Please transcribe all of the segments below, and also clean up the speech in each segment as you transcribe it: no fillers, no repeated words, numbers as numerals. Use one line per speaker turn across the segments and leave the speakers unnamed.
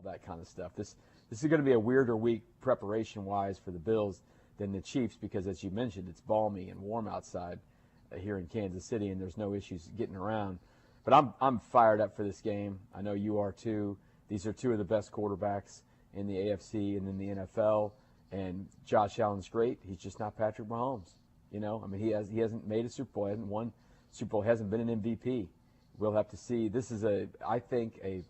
that kind of stuff. This is going to be a weirder week preparation-wise for the Bills than the Chiefs because, as you mentioned, it's balmy and warm outside here in Kansas City, and there's no issues getting around. But I'm fired up for this game. I know you are too. These are two of the best quarterbacks in the AFC and in the NFL. And Josh Allen's great. He's just not Patrick Mahomes. You know, I mean, he hasn't made a Super Bowl, hasn't won Super Bowl, hasn't been an MVP. We'll have to see. This is I think a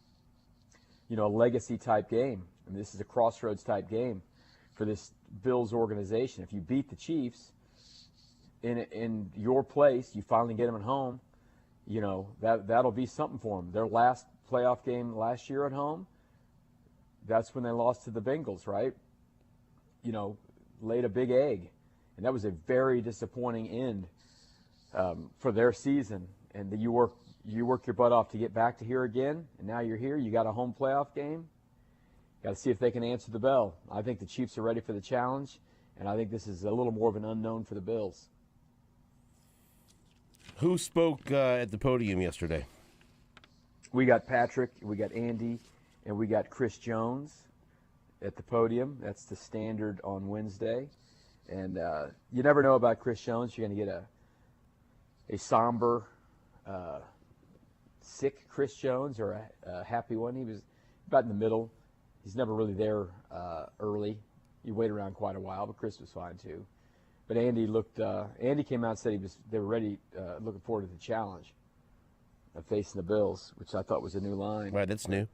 legacy type game. I mean, this is a crossroads type game for this Bills organization. If you beat the Chiefs in your place, you finally get them at home. You know, that'll be something for them. Their last playoff game last year at home, that's when they lost to the Bengals, right? You know, laid a big egg. And that was a very disappointing end for their season. And you work your butt off to get back to here again, and now you're here. You got a home playoff game. Got to see if they can answer the bell. I think the Chiefs are ready for the challenge, and I think this is a little more of an unknown for the Bills.
Who spoke at the podium yesterday?
We got Patrick, we got Andy, and we got Chris Jones at the podium. That's the standard on Wednesday. And you never know about Chris Jones. You're going to get a somber, sick Chris Jones or a happy one. He was about in the middle. He's never really there early. You wait around quite a while, but Chris was fine too. But Andy came out and said they were ready, looking forward to the challenge of facing the Bills, which I thought was a new line.
Right, that's new.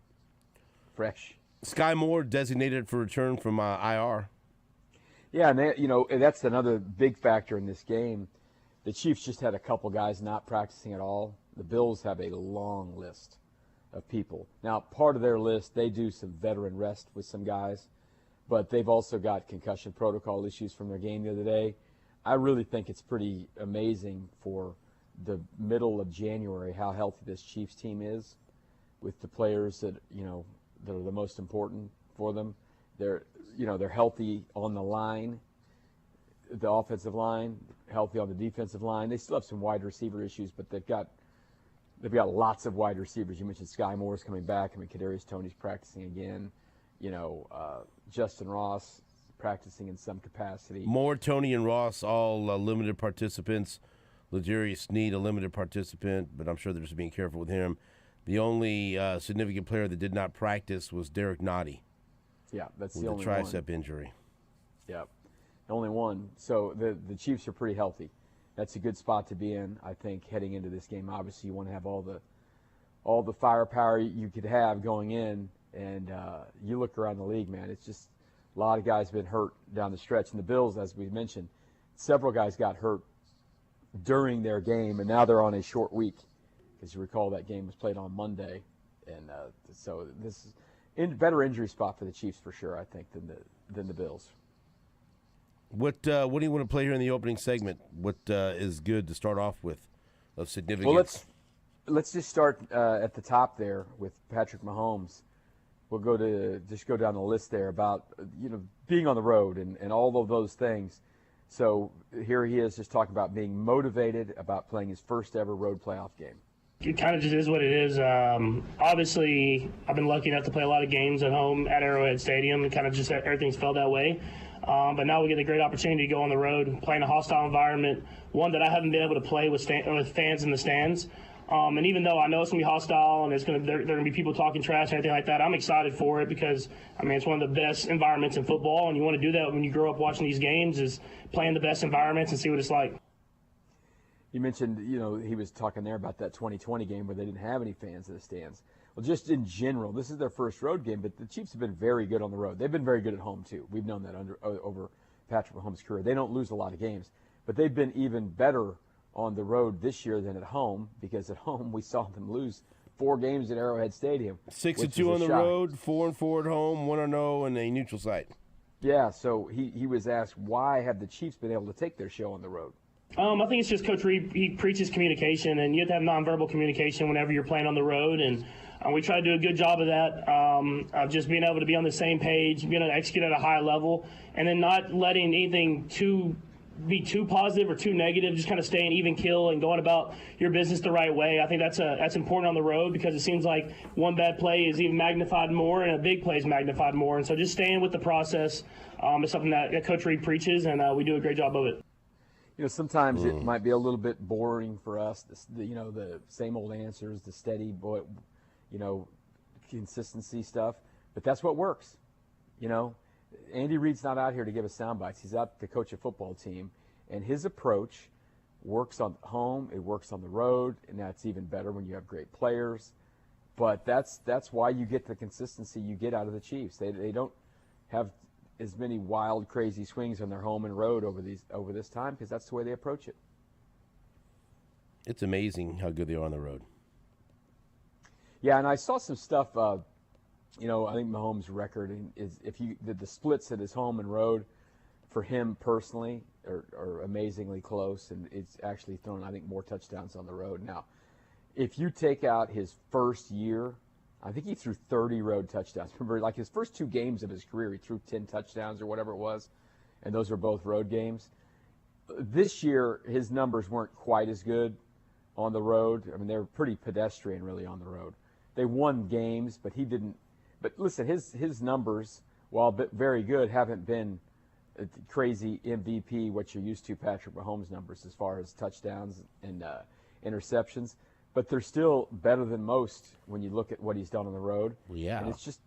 Fresh.
Sky Moore designated for return from IR.
Yeah, and that's another big factor in this game. The Chiefs just had a couple guys not practicing at all. The Bills have a long list of people. Now, part of their list, they do some veteran rest with some guys, but they've also got concussion protocol issues from their game the other day. I really think it's pretty amazing for the middle of January how healthy this Chiefs team is with the players that are the most important for them. They're healthy on the line, the offensive line, healthy on the defensive line. They still have some wide receiver issues, but they've got lots of wide receivers. You mentioned Sky Moore's coming back. I mean, Kadarius Toney's practicing again. Justin Ross practicing in some capacity.
Moore, Toney, and Ross all limited participants. L'Jarius Sneed, a limited participant, but I'm sure they're just being careful with him. The only significant player that did not practice was Derek Nottie.
Yeah, that's the only
one. With
one.
a tricep injury.
Yeah, the only one. So the Chiefs are pretty healthy. That's a good spot to be in, I think, heading into this game. Obviously, you want to have all the firepower you could have going in, and you look around the league, man. It's just a lot of guys been hurt down the stretch. And the Bills, as we mentioned, several guys got hurt during their game, and now they're on a short week. As you recall, that game was played on Monday, and so this is better injury spot for the Chiefs for sure, I think, than the Bills.
What do you want to play here in the opening segment? What is good to start off with of significance?
Well, let's just start at the top there with Patrick Mahomes. We'll go down the list there about being on the road and all of those things. So here he is just talking about being motivated about playing his first ever road playoff game.
It kind of just is what it is. Obviously, I've been lucky enough to play a lot of games at home at Arrowhead Stadium, and kind of just everything's felt that way. But now we get a great opportunity to go on the road, play in a hostile environment, one that I haven't been able to play with fans in the stands. And even though I know it's going to be hostile and there are going to be people talking trash and everything like that, I'm excited for it because, I mean, it's one of the best environments in football, and you want to do that when you grow up watching these games is play in the best environments and see what it's like.
You mentioned, he was talking there about that 2020 game where they didn't have any fans in the stands. Well, just in general, this is their first road game, but the Chiefs have been very good on the road. They've been very good at home, too. We've known that over Patrick Mahomes' career. They don't lose a lot of games, but they've been even better on the road this year than at home because at home we saw them lose 4 games at Arrowhead Stadium.
6-2 on the road, 4-4 at home, 1-0 in a neutral site.
Yeah, so he was asked, why have the Chiefs been able to take their show on the road?
I think it's just Coach Reid, he preaches communication, and you have to have nonverbal communication whenever you're playing on the road, and we try to do a good job of that, of just being able to be on the same page, being able to execute at a high level, and then not letting anything too be too positive or too negative, just kind of staying even keel and going about your business the right way. I think that's important on the road, because it seems like one bad play is even magnified more and a big play is magnified more. And so just staying with the process is something that Coach Reid preaches, and we do a great job of it.
Sometimes it might be a little bit boring for us, the same old answers, the steady, consistency stuff, but that's what works. Andy Reid's not out here to give us sound bites. He's out to coach a football team, and his approach works on home, it works on the road, and that's even better when you have great players. But that's why you get the consistency you get out of the Chiefs. They don't have as many wild, crazy swings on their home and road over this time, because that's the way they approach it.
It's amazing how good they are on the road.
Yeah, and I saw some stuff. I think Mahomes' record is, if you did the splits at his home and road, for him personally are amazingly close, and it's actually thrown, I think, more touchdowns on the road. Now, if you take out his first year, I think he threw 30 road touchdowns. Remember, like his first 2 games of his career, he threw 10 touchdowns or whatever it was, and those were both road games. This year, his numbers weren't quite as good on the road. I mean, they were pretty pedestrian, really, on the road. They won games, but he didn't. But listen, his numbers, while very good, haven't been crazy MVP, what you're used to Patrick Mahomes numbers as far as touchdowns and interceptions. But they're still better than most when you look at what he's done on the road.
Yeah.
And it's just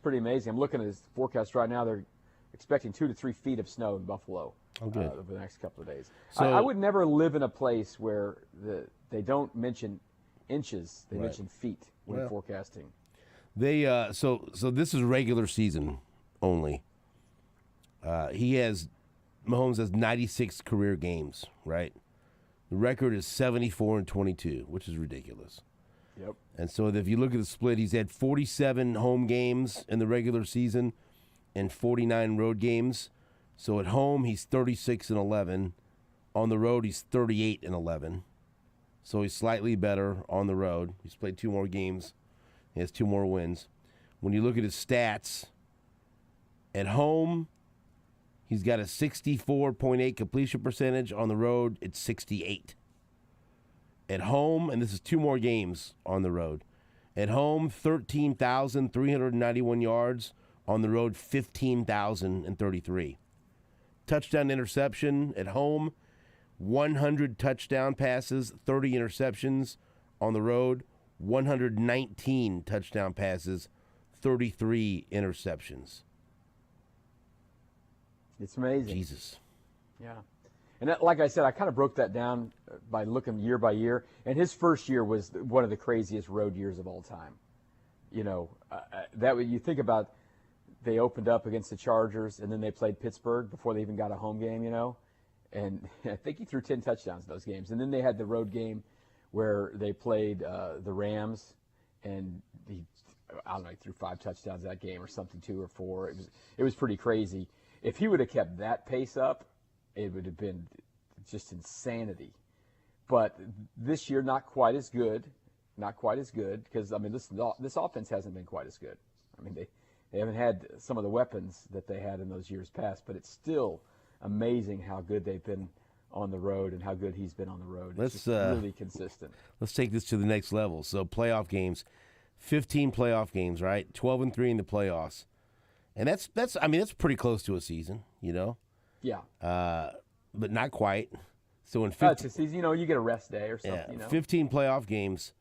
pretty amazing. I'm looking at his forecast right now. They're expecting 2 to 3 feet of snow in Buffalo over the next couple of days. So, I would never live in a place where they don't mention inches. They mention feet when forecasting.
They so this is regular season only. Mahomes has 96 career games, right? The record is 74-22, which is ridiculous.
Yep.
And so if you look at the split, he's had 47 home games in the regular season and 49 road games. So at home he's 36-11. On the road he's 38-11. So he's slightly better on the road. He's played 2 more games. He has 2 more wins. When you look at his stats, at home, he's got a 64.8 completion percentage. On the road, it's 68. At home, and this is 2 more games on the road. At home, 13,391 yards. On the road, 15,033. Touchdown interception at home, 100 touchdown passes, 30 interceptions. On the road, 119 touchdown passes, 33 interceptions.
It's amazing.
Jesus.
Yeah. And like I said, I kind of broke that down by looking year by year. And his first year was one of the craziest road years of all time. You think about, they opened up against the Chargers, and then they played Pittsburgh before they even got a home game, And I think he threw 10 touchdowns in those games. And then they had the road game where they played the Rams, and he threw 5 touchdowns that game or something, 2 or 4. It was pretty crazy. If he would have kept that pace up, it would have been just insanity. But this year, not quite as good, because, listen, this offense hasn't been quite as good. They haven't had some of the weapons that they had in those years past, but it's still amazing how good they've been on the road and how good he's been on the road. It's just really consistent.
Let's take this to the next level. So playoff games, 15 playoff games, right? 12-3 in the playoffs, and that's pretty close to a season,
Yeah.
But not quite. So in
15, it's a season, you get a rest day or something.
15 playoff games,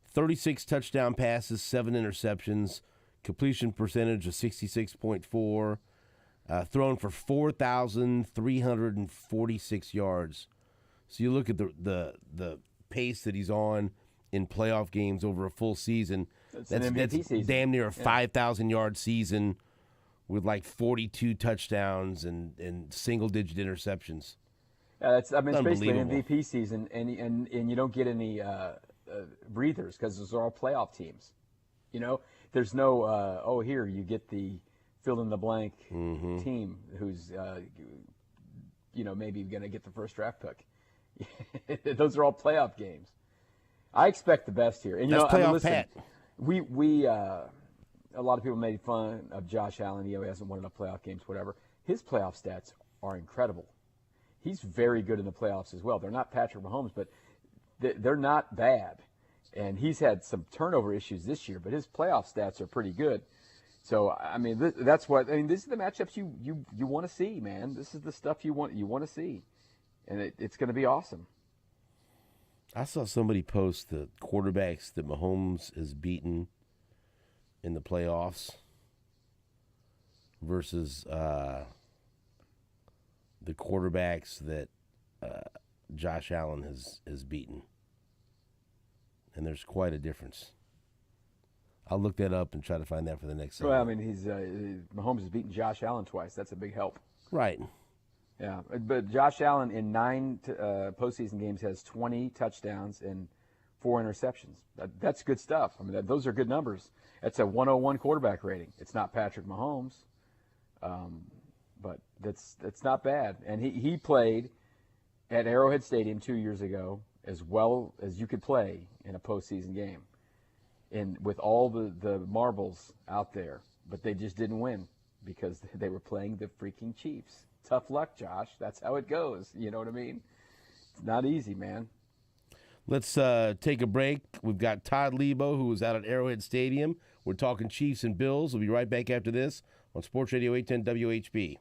36 touchdown passes, 7 interceptions, completion percentage of 66.4. Thrown for 4,346 yards. So you look at the pace that he's on in playoff games over a full season. That's
season.
Damn near a 5,000-yard season with like 42 touchdowns and single-digit interceptions.
Yeah, it's basically an MVP season, and you don't get any breathers because those are all playoff teams. There's no here you get the fill-in-the-blank team who's, maybe going to get the first draft pick. Those are all playoff games. I expect the best here. And,
That's
listen,
Pat.
We a lot of people made fun of Josh Allen. He hasn't won enough playoff games, whatever. His playoff stats are incredible. he's very good in the playoffs as well. They're not Patrick Mahomes, but they're not bad. And he's had some turnover issues this year, but his playoff stats are pretty good. So, I mean, these are the matchups you want to see, man. This is the stuff you want to see. And it's going to be awesome.
I saw somebody post the quarterbacks that Mahomes has beaten in the playoffs versus the quarterbacks that Josh Allen has beaten. And there's quite a difference. I'll look that up and try to find that for the next segment.
Well, I mean, Mahomes has beaten Josh Allen twice. That's a big help.
Right.
Yeah, but Josh Allen in 9 postseason games has 20 touchdowns and 4 interceptions. That's good stuff. I mean, those are good numbers. That's a 101 quarterback rating. It's not Patrick Mahomes, but that's not bad. And he played at Arrowhead Stadium 2 years ago as well as you could play in a postseason game, and with all the marbles out there, but they just didn't win because they were playing the freaking Chiefs. Tough luck, Josh. That's how it goes. You know what I mean? It's not easy, man.
Let's take a break. We've got Todd Leabo, who was out at Arrowhead Stadium. We're talking Chiefs and Bills. We'll be right back after this on Sports Radio 810 WHB.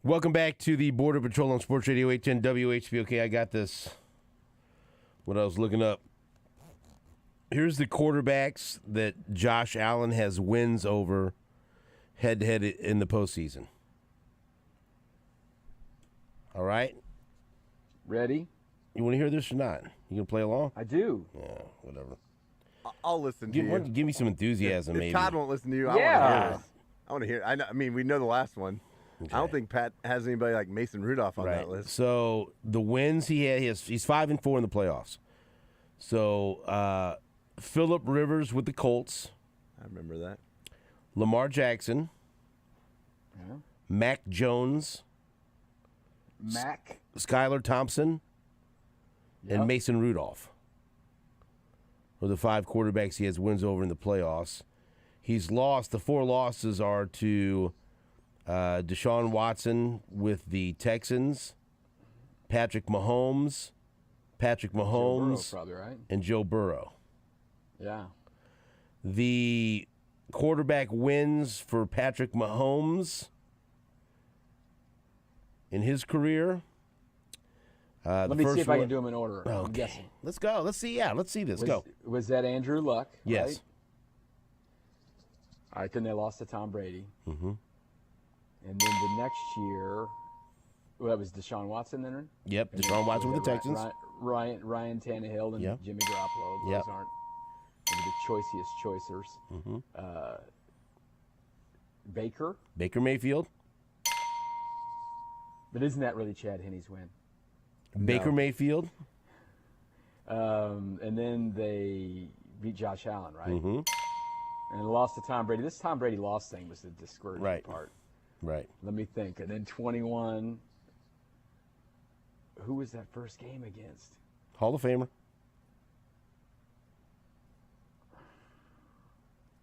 Welcome back to the Border Patrol on Sports Radio 810 WHB. Okay, I got this. What I was looking up. Here's the quarterbacks that Josh Allen has wins over head-to-head in the postseason. All right?
Ready?
You want to hear this or not? You going to play along?
I do.
Yeah, whatever.
I'll listen to you.
Give me some enthusiasm,
If
maybe.
Todd won't listen to you,
Yeah.
I want to hear it. I mean, we know the last one.
Okay.
I don't think Pat has anybody like Mason Rudolph on that list.
So the wins he had, he's 5-4 in the playoffs. So Phillip Rivers with the Colts,
I remember that.
Lamar Jackson,
Yeah.
Mac Jones,
Mac.
Skylar Thompson,
Yep.
and Mason Rudolph are the 5 quarterbacks he has wins over in the playoffs. He's lost. The 4 losses are to Deshaun Watson with the Texans, Patrick Mahomes,
Joe Burrow,
and
probably, right?
Joe Burrow.
Yeah.
The quarterback wins for Patrick Mahomes in his career.
Let me see if I can do them in order. I'm
Okay.
guessing.
Let's go. Let's see. Yeah, let's see this. Go.
Was that Andrew Luck?
Yes.
Right? All right, then they lost to Tom Brady.
Mm-hmm.
And then the next year, well, that was Deshaun Watson then?
Yep.
And
Deshaun
then
Watson with the
Ry-
Texans.
Ryan Tannehill and
Yep.
Jimmy Garoppolo. Those
Yep.
aren't maybe the choicest choicers.
Mm-hmm.
Baker.
Baker Mayfield.
But isn't that really Chad Henney's win?
Baker Mayfield.
And then they beat Josh Allen, right?
Mm-hmm.
And lost to Tom Brady. This Tom Brady loss thing was the discouraging
Right.
part.
Right.
Let me think. And then 21. Who was that first game against?
Hall of Famer.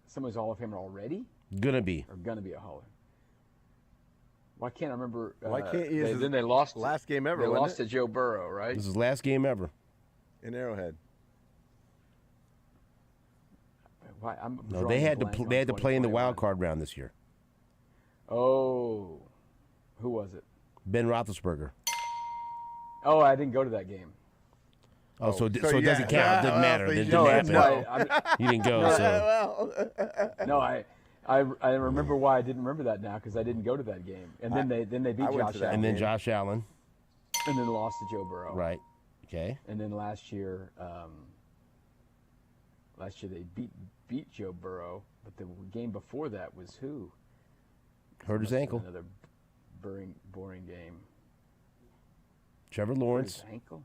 Someone's Hall of Famer already?
Gonna be.
Or gonna be a Hall of Famer? Why can't I remember?
Why can't you?
Then they lost.
Last game ever.
They
wasn't
lost
it?
to Joe Burrow, right?
This is last game ever.
In Arrowhead.
Why, I'm
No,
drawing
they
a
had to
blank on
they had to play in the
2021.
wild card round this year.
Oh, who was it?
Ben Roethlisberger.
Oh, I didn't go to that game.
Oh, so it
yeah.
doesn't count.
Yeah,
It didn't
well,
matter.
so
It
you
didn't
No,
didn't
that's
happen.
why.
You didn't go. So
No, I remember why I didn't remember that now because I didn't go to that game. And then they beat
I went
Josh
to that
Allen.
and then
game.
Josh Allen.
And then lost to Joe Burrow.
Right. Okay.
And then last year they beat Joe Burrow, but the game before that was who?
Hurt his
Must have been
ankle.
Another boring game.
Trevor
Hurt
Lawrence.
his ankle?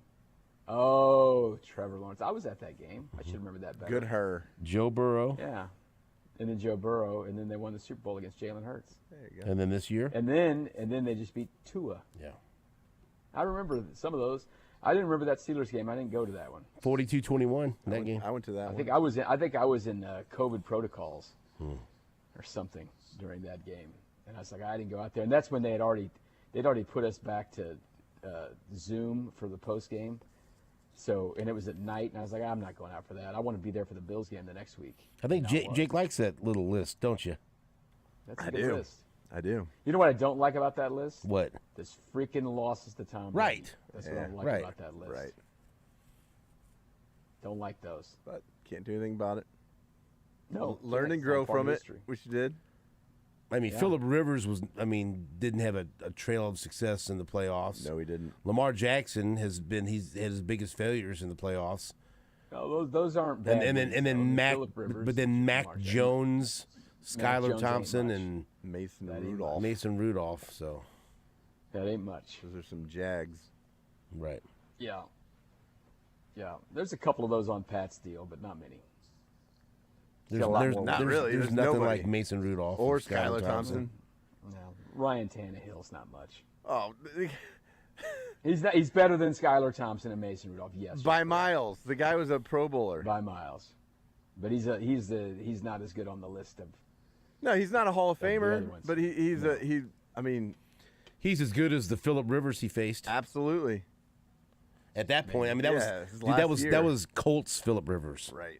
Oh, Trevor Lawrence. I was at that game. I should remember that better.
Good her.
Joe Burrow.
Yeah. And then Joe Burrow, and then they won the Super Bowl against Jalen Hurts.
There you go.
And then this year.
And then they just beat Tua.
Yeah.
I remember some of those. I didn't remember that Steelers game. I didn't go to that one.
42-21 in that game.
I went to that
I
one.
think I was in COVID protocols or something during that game, and I was like, I didn't go out there. And that's when they'd already put us back to Zoom for the post game. So, and it was at night, and I was like, I'm not going out for that. I want to be there for the Bills game the next week.
I think
And I was.
Jake likes that little list, don't you?
That's a
I
good
do.
list.
I do.
You know what I don't like about that list?
What?
This freaking losses to Tom Brady.
Right.
That's what I don't like
right.
about that list.
Right.
Don't like those.
But can't do anything about it.
No.
Learn and
it's
grow
all part
from
of
it,
history.
which you did.
I mean,
Yeah.
Phillip Rivers didn't have a trail of success in the playoffs.
No, he didn't.
Lamar Jackson he's had his biggest failures in the playoffs.
No, those aren't bad.
And
ones, though.
then Mac,
Phillip Rivers,
but then Mac
Lamar Jackson.
Jones,
Mac
Skylar
Jones ain't
Thompson,
much.
and
Mason
That ain't
Rudolph.
Mason Rudolph. So
That ain't much.
Those are some Jags.
right.
Yeah. Yeah. There's a couple of those on Pat's deal, but not many.
There's,
got a lot
there's,
more.
Not
there's-
really.
there's
There's
nothing
nobody.
like Mason Rudolph
Or Skylar Thompson.
No. Ryan Tannehill's not much.
Oh,
He's better than Skylar Thompson and Mason Rudolph. Yes.
by miles. The guy was a Pro Bowler.
By miles. But he's not as good on the list of.
No, he's not a Hall of
the other
Famer,
ones.
but I mean,
He's as good as the Phillip Rivers he faced
absolutely.
at that point. I mean, that
Yeah, his
was dude,
last
that was
year.
that was Colts Phillip Rivers.
Right.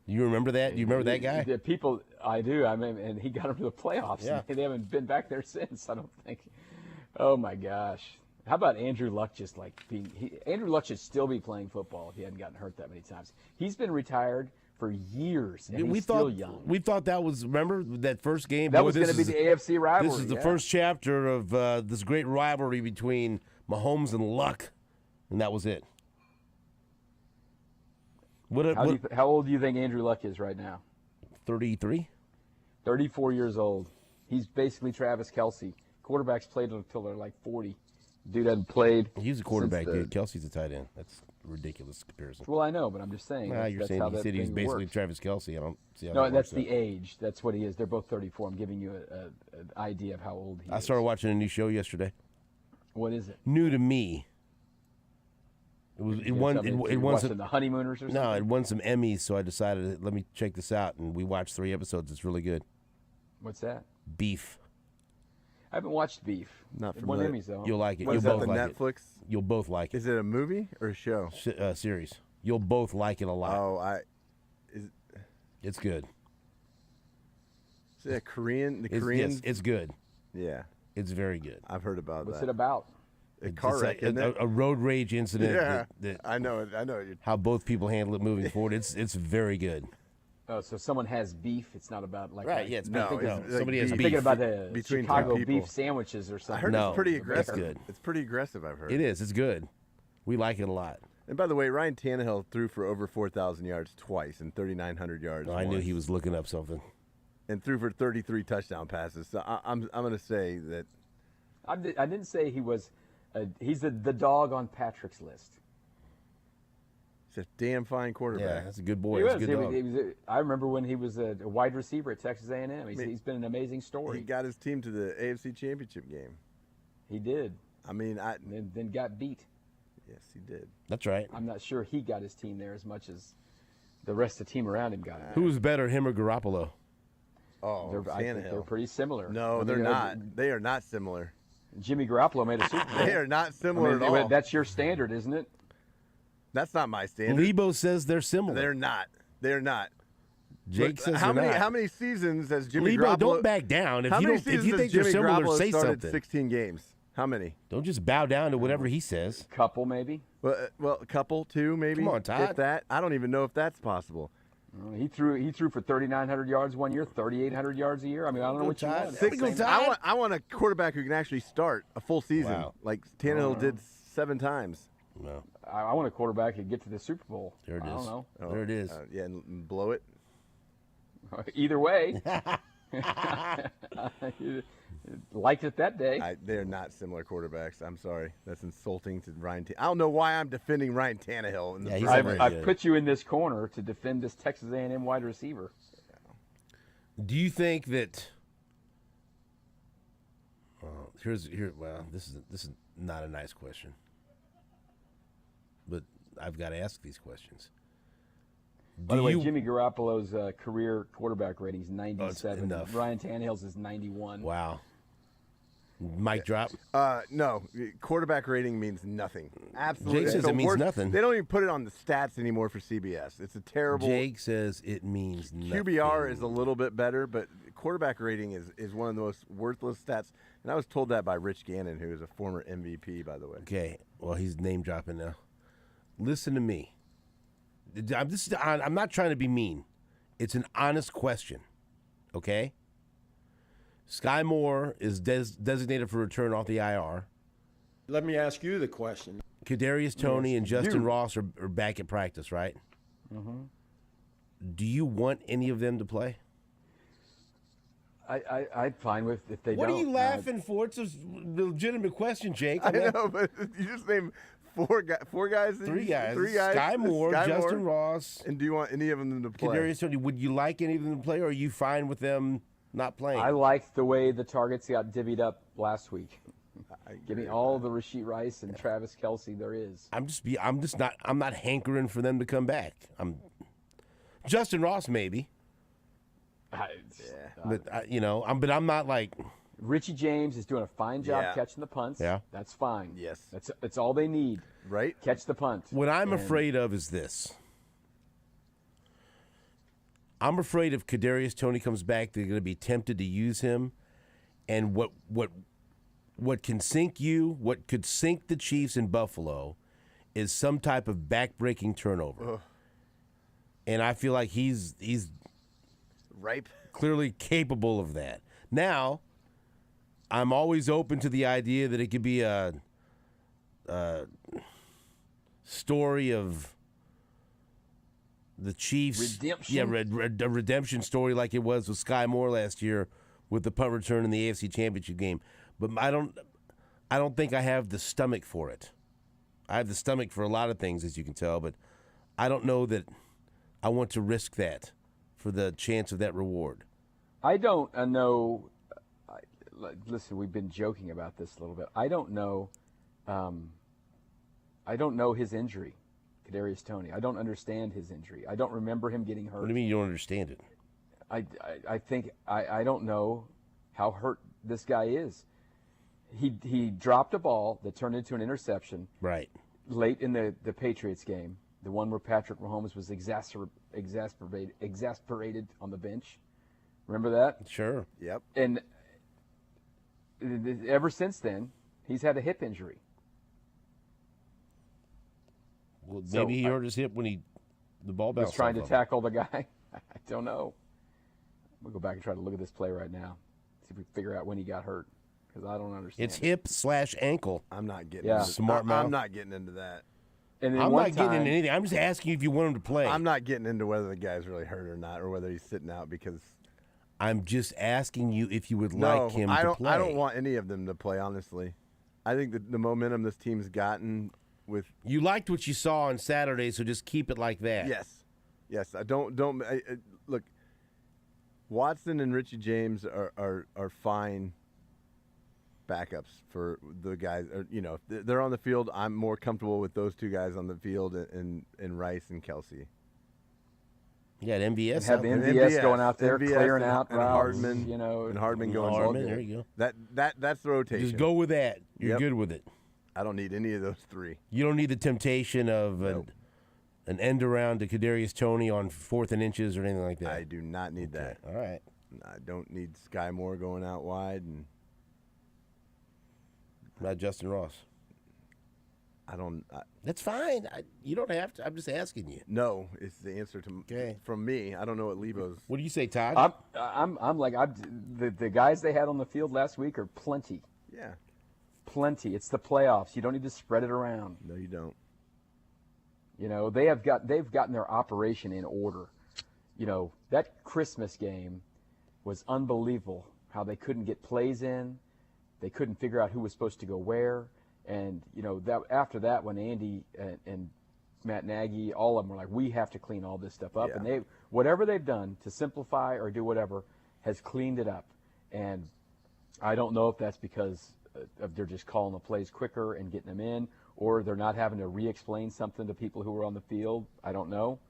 You remember that? You remember that guy?
The people, I do. I mean, and he got him to the playoffs.
Yeah.
And they haven't been back there since. I don't think. Oh my gosh. How about Andrew Luck just like being Andrew Luck should still be playing football if he hadn't gotten hurt that many times. He's been retired for years and he's still young.
We thought that was, remember that first game?
That was going to be the AFC rivalry.
This is the first chapter of this great rivalry between Mahomes and Luck, and that was it.
How old do you think Andrew Luck is right now?
33?
34 years old. He's basically Travis Kelce. Quarterbacks played until they're like 40. Dude hadn't played.
He's a quarterback, dude. Kelsey's a tight end. That's a ridiculous comparison.
Well, I know, but I'm just saying.
You're saying he said he was basically Travis Kelce. I don't see how
No, that's the age. That's what he is. They're both 34. I'm giving you an idea of how old he is.
I started watching a new show yesterday.
What is it?
New to me. It won some
The Honeymooners or something?
No, it won some Emmys, so I decided let me check this out, and we watched 3 episodes. It's really good.
What's that?
Beef.
I haven't watched Beef.
Not
It won
familiar.
Emmys though.
You'll like it.
What
You'll
is that,
both
the
like
Netflix?
it. You'll both like it.
Is it a movie or a show?
Series. You'll both like it a lot.
Oh,
It's good.
is it a Korean? The Korean?
Yes, it's good.
Yeah,
It's very good.
I've heard about
What's
that.
it about?
A car wreck, isn't it?
A road rage incident.
Yeah,
that
I know it. I know it.
how both people handle it moving forward. It's very good.
Oh, so someone has beef. It's not about like
Right, yeah, it's
No,
beef.
it's
No,
like
somebody has
beef.
I'm
beef.
thinking about the
Between two
Chicago
people.
beef sandwiches or
I
something.
heard
No,
it's pretty
it's
aggressive.
good.
It's pretty aggressive. I've heard.
It is. It's good. We like it a lot.
And by the way, Ryan Tannehill threw for over 4,000 yards twice and 3,900 yards.
I knew
once.
he was looking up something.
And threw for 33 touchdown passes. So I'm going to say that.
I didn't say he was. He's the dog on Patrick's list.
He's a damn fine
Yeah,
quarterback.
that's a good boy.
He
That's
was.
a good dog.
He was I remember when he was a wide receiver at Texas A&M. He's been an amazing story.
He got his team to the AFC Championship game.
He did.
I mean,
And then got beat.
yes, he did.
That's right.
I'm not sure he got his team there as much as the rest of the team around him got it.
Who's better, him or Garoppolo?
Oh,
I think they're
Tannehill.
pretty similar.
No,
I mean,
they're not. They are not similar.
Jimmy Garoppolo made a Super Bowl.
They are not
I
similar
mean,
at all.
that's your standard, isn't it?
That's not my standard.
Leabo says they're similar.
They're not. They're not.
Jake
Look,
says
how
they're
many
not.
how many seasons has Jimmy
Leabo,
Garoppolo?
don't back down. If
How
you
many
don't, if
seasons
you
has
think they're
Jimmy
similar,
Garoppolo
say
started
something.
16 games. How many?
Don't just bow down to whatever he says.
Couple maybe.
Well, a couple, two, maybe.
Come on, Todd.
If that, I don't even know if that's possible.
He threw for 3,900 yards one year, 3,800 yards a year. I mean, I don't know what you
Todd.
want.
Six-
Same-
Todd.
I want a quarterback who can actually start a full season,
Wow.
like Tannehill did 7 times.
No,
I want a quarterback who can get to the Super Bowl.
there it is.
I don't know.
There it is.
Yeah, and blow it.
Either way, liked it that day.
They're not similar quarterbacks. I'm sorry. That's insulting to Ryan. I don't know why I'm defending Ryan Tannehill. In the
Yeah, he's
first
not
place.
very
I've
good.
put you in this corner to defend this Texas A&M wide receiver.
Do you think that? Well, this is not a nice question, but I've got to ask these questions.
By the way, Jimmy Garoppolo's career quarterback rating is 97.
enough.
Ryan Tannehill's is 91.
Wow. Mic drop.
No, quarterback rating means nothing. Absolutely.
Jake says
It's the
it means
worst.
nothing.
They don't even put it on the stats anymore for CBS. It's a terrible.
Jake says it means nothing.
QBR is a little bit better, but quarterback rating is one of the most worthless stats. And I was told that by Rich Gannon, who is a former MVP, by the way.
Okay. Well, he's name dropping now. Listen to me. I'm not trying to be mean. It's an honest question. Okay? Sky Moore is designated for return off the IR.
Let me ask you the question.
Kadarius Toney and Justin Ross are back at practice, right? Mm-hmm. Do you want any of them to play?
I'm fine with if they
What
don't.
are you laughing for? It's a legitimate question, Jake.
I know, but you just named four guys.
Three guys.
Three guys.
Sky Moore, Justin Ross,
And do you want any of them to play?
Kadarius Toney. Would you like any of them to play, or are you fine with them not playing?
I liked the way the targets got divvied up last week. Give me all the Rashid Rice and Travis Kelce there is.
I'm not hankering for them to come back. Justin Ross maybe, but I'm not like.
Richie James is doing a fine job
Yeah.
catching the punts.
Yeah.
That's fine.
Yes.
That's all they need.
Right?
Catch the punt.
What I'm
And
afraid of is this. I'm afraid if Kadarius Toney comes back, they're going to be tempted to use him, and what what can sink you, what could sink the Chiefs in Buffalo, is some type of back-breaking turnover.
Ugh.
And I feel like he's
Ripe.
clearly capable of that. Now, I'm always open to the idea that it could be a story of the Chiefs.
Redemption?
Yeah, a redemption story like it was with Sky Moore last year with the punt return in the AFC Championship game. But I don't think I have the stomach for it. I have the stomach for a lot of things, as you can tell, but I don't know that I want to risk that for the chance of that reward.
I don't know. Listen, we've been joking about this a little bit. I don't know. I don't know his injury, Kadarius Toney. I don't understand his injury. I don't remember him getting hurt.
What do you mean you don't understand it?
I think I don't know how hurt this guy is. He dropped a ball that turned into an interception.
Right.
Late in the Patriots game, the one where Patrick Mahomes was exasperated on the bench. Remember that?
Sure.
Yep.
And ever since then, he's had a hip injury.
Well,
So
maybe he hurt his hip when the ball bounced.
Was trying to
off of him.
tackle the guy. I don't know. We'll go back and try to look at this play right now. See if we can figure out when he got hurt, because I don't understand.
It's hip/ankle.
I'm not getting.
Yeah.
Into,
Smart mouth.
I'm not getting into that.
And then
I'm
one
not getting
time-
into anything. I'm just asking you if you want him to play.
I'm not getting into whether the guy's really hurt or not, or whether he's sitting out because.
I'm just asking you if you would
No,
like him
I
to
don't.
play.
I don't want any of them to play. Honestly, I think the momentum this team's gotten with.
You liked what you saw on Saturday, so just keep it like that.
Yes. I don't. Look. Watson and Richie James are fine backups for the guys. Or, if they're on the field, I'm more comfortable with those two guys on the field and Rice and Kelsey.
You got MVS.
And have
out there.
MVS going out there,
MVS
clearing
and,
out
and
routes,
Hardman,
and
Hardman going.
Hardman, there you go.
That's the rotation.
Just go with that. You're
Yep.
good with it.
I don't need any of those three.
You don't need the temptation of
Nope.
an end around to Kadarius Toney on 4th and inches or anything like that.
I do not need
Okay.
that.
All right.
I don't need Sky Moore going out wide, and
Not Justin Ross.
I don't.
That's fine. You don't have to. I'm just asking you.
No, it's the answer to
Okay.
from me. I don't know what Leabo's.
What do you say, Todd?
I'm like the guys they had on the field last week are plenty.
Yeah.
Plenty. It's the playoffs. You don't need to spread it around.
No, you don't.
They've gotten their operation in order. That Christmas game was unbelievable. How they couldn't get plays in, they couldn't figure out who was supposed to go where, and that after that, when Andy and Matt Nagy, all of them were like, we have to clean all this stuff up,
Yeah.
and whatever they've done to simplify or do whatever has cleaned it up, and I don't know if that's because of they're just calling the plays quicker and getting them in, or they're not having to re-explain something to people who were on the field. I don't know,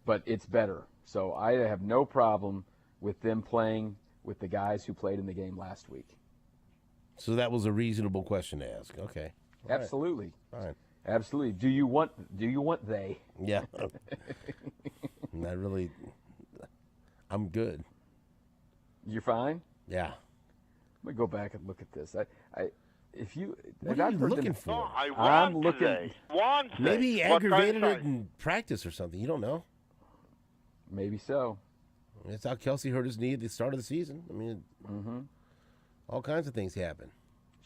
but it's better. So I have no problem with them playing with the guys who played in the game last week.
So that was a reasonable question to ask. Okay. All right.
Absolutely.
Fine.
Absolutely. Do you want they?
Yeah. Not really. I'm good.
You're fine?
Yeah.
Let me go back and look at this. If you
What are you looking for?
I'm looking.
Maybe he aggravated it in practice or something. You don't know.
Maybe so.
That's how Kelsey hurt his knee at the start of the season. I mean, all kinds of things happen.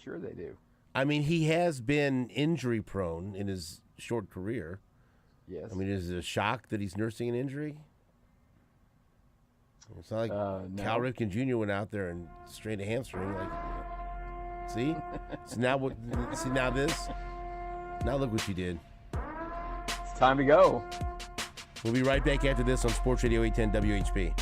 Sure they do.
I mean, he has been injury prone in his short career.
Yes.
I mean, is it a shock that he's nursing an injury? It's not like
No.
Cal Ripken Jr. went out there and strained a hamstring. Like, see? So now what? See now this? Now look what you did.
It's time to go.
We'll be right back after this on Sports Radio 810 WHP.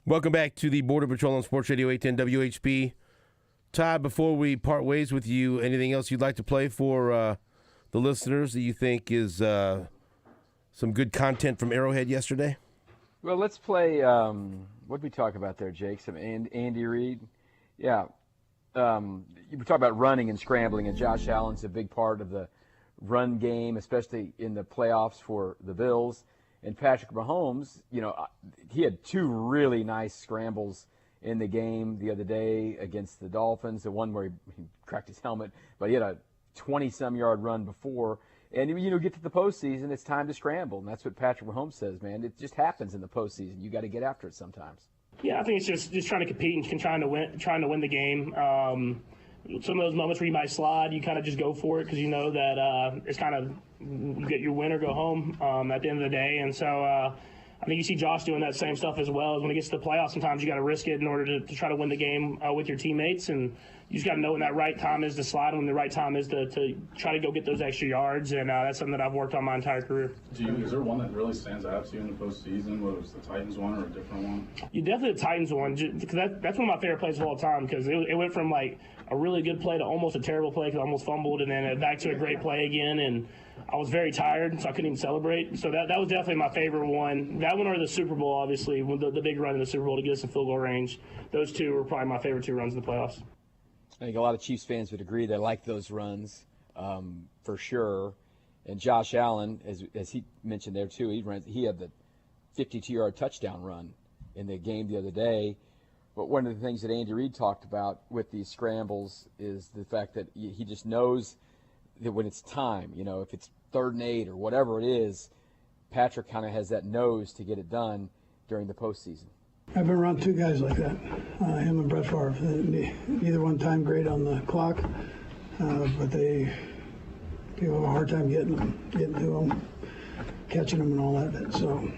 Welcome back to the Border Patrol on Sports Radio 810 WHP. Todd, before we part ways with you, anything else you'd like to play for the listeners that you think is some good content from Arrowhead yesterday?
Well, let's play. What did we talk about there, Jake? Some Andy Reid. Yeah. You were talking about running and scrambling, and Josh Allen's a big part of the run game, especially in the playoffs for the Bills. And Patrick Mahomes, he had two really nice scrambles in the game the other day against the Dolphins. The one where he cracked his helmet, but he had a 20-some-yard run before. And, get to the postseason, it's time to scramble. And that's what Patrick Mahomes says, man. It just happens in the postseason. You got to get after it sometimes.
Yeah, I think it's just trying to compete and trying to win the game. Some of those moments where you might slide, you kind of just go for it because you know that it's kind of you get your win or go home at the end of the day. And so I think you see Josh doing that same stuff as well. As when it gets to the playoffs, sometimes you got to risk it in order to try to win the game with your teammates. And you just got to know when that right time is to slide and when the right time is to try to go get those extra yards. And that's something that I've worked on my entire career.
Is there one that really stands out to you in the postseason, whether it's the Titans one or a different one?
You definitely the Titans one, because that's one of my favorite plays of all time, because it went from like a really good play to almost a terrible play because I almost fumbled, and then back to a great play again. And I was very tired, so I couldn't even celebrate. So that was definitely my favorite one. That one or the Super Bowl, obviously, the big run in the Super Bowl to get us in field goal range. Those two were probably my favorite two runs in the playoffs.
I think a lot of Chiefs fans would agree they like those runs for sure. And Josh Allen, as he mentioned there too, he had the 52-yard touchdown run in the game the other day. But one of the things that Andy Reid talked about with these scrambles is the fact that he just knows that when it's time, if it's 3rd and 8 or whatever it is, Patrick kind of has that nose to get it done during the postseason.
I've been around two guys like that, him and Brett Favre. Neither one time great on the clock, but people have a hard time getting to them, catching them and all that bit. So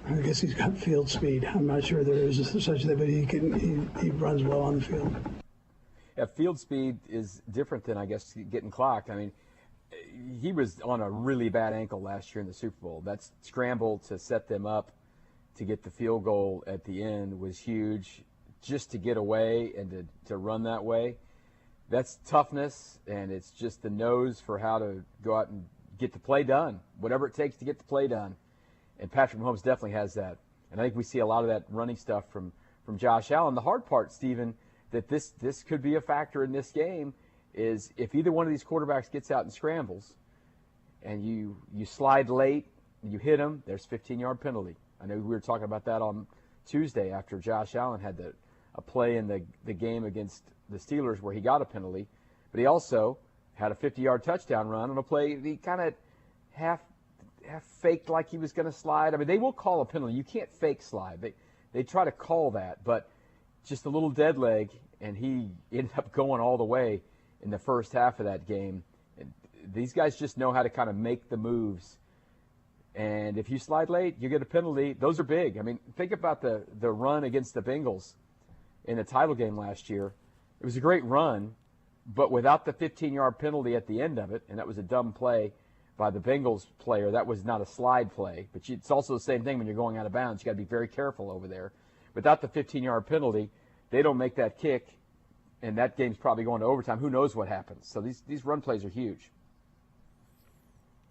I guess he's got field speed. I'm not sure there is such thing, but he runs well on the field.
Yeah, field speed is different than, I guess, getting clocked. I mean, he was on a really bad ankle last year in the Super Bowl. That scramble to set them up to get the field goal at the end was huge. Just to get away and to run that way, that's toughness, and it's just the nose for how to go out and get the play done, whatever it takes to get the play done. And Patrick Mahomes definitely has that. And I think we see a lot of that running stuff from Josh Allen. The hard part, Stephen, that this could be a factor in this game is if either one of these quarterbacks gets out and scrambles and you slide late, you hit them, there's 15-yard penalty. I know we were talking about that on Tuesday after Josh Allen had a play in the game against the Steelers where he got a penalty, but he also had a 50-yard touchdown run on a play he kind of half faked like he was going to slide. I mean, they will call a penalty. You can't fake slide. They try to call that, but just a little dead leg, and he ended up going all the way in the first half of that game. And these guys just know how to kind of make the moves. And if you slide late, you get a penalty. Those are big. I mean, think about the run against the Bengals in the title game last year. It was a great run, but without the 15-yard penalty at the end of it, and that was a dumb play by the Bengals player. That was not a slide play, but it's also the same thing when you're going out of bounds. You got to be very careful over there. Without the 15-yard penalty, they don't make that kick, and that game's probably going to overtime. Who knows what happens? So these run plays are huge.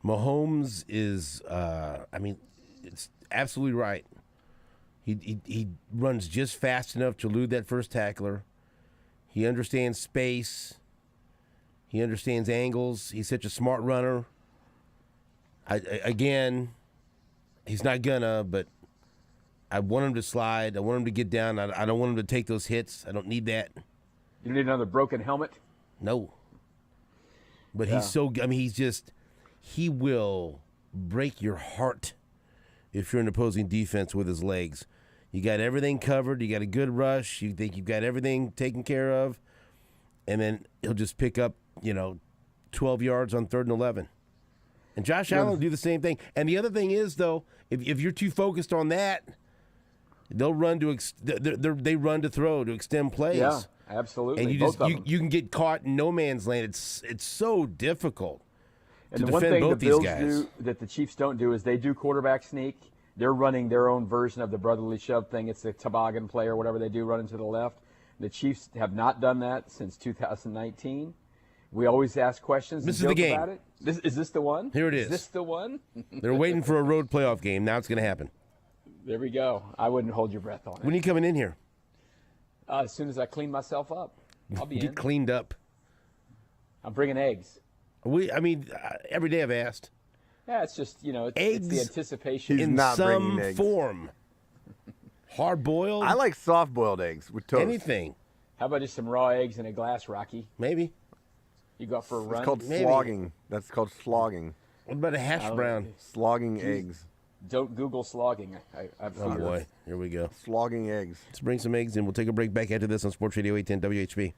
Mahomes is, it's absolutely right. He runs just fast enough to elude that first tackler. He understands space. He understands angles. He's such a smart runner. Again, he's not gonna, but I want him to slide. I want him to get down. I don't want him to take those hits. I don't need that.
You don't need another broken helmet?
No. But he's he will break your heart if you're an opposing defense with his legs. You got everything covered. You got a good rush. You think you've got everything taken care of. And then he'll just pick up, 12 yards on 3rd and 11. And Josh Allen will do the same thing. And the other thing is, though, if you're too focused on that, they'll run they run to throw to extend plays.
Yeah, absolutely.
And you can get caught in no man's land. It's so difficult
and
to
the one
defend
thing
both
the Bills
these guys.
do that the Chiefs don't do is they do quarterback sneak. They're running their own version of the brotherly shove thing. It's the toboggan play or whatever they do, running to the left. The Chiefs have not done that since 2019. We always ask questions.
This
and
is the
joke
game.
about it. Is this the one?
Here it is.
Is this the one?
They're waiting for a road playoff game. Now it's going to happen.
There we go. I wouldn't hold your breath on it.
When are you coming in here?
As soon as I clean myself up, I'll be in.
Get cleaned up.
I'm bringing eggs.
Every day I've asked.
Yeah, it's just, it's
Eggs
the anticipation.
He's
In
not
some
bringing eggs.
form. Hard boiled.
I like soft-boiled eggs with toast.
anything.
How about just some raw eggs in a glass, Rocky?
Maybe.
You go out for a run?
It's called
Maybe.
slogging. That's called slogging.
What about a hash brown?
Slogging eggs.
Don't Google slogging. I
Oh
fear.
boy, here we go.
Slogging eggs.
Let's bring some eggs in. We'll take a break back after this on Sports Radio 810 WHB.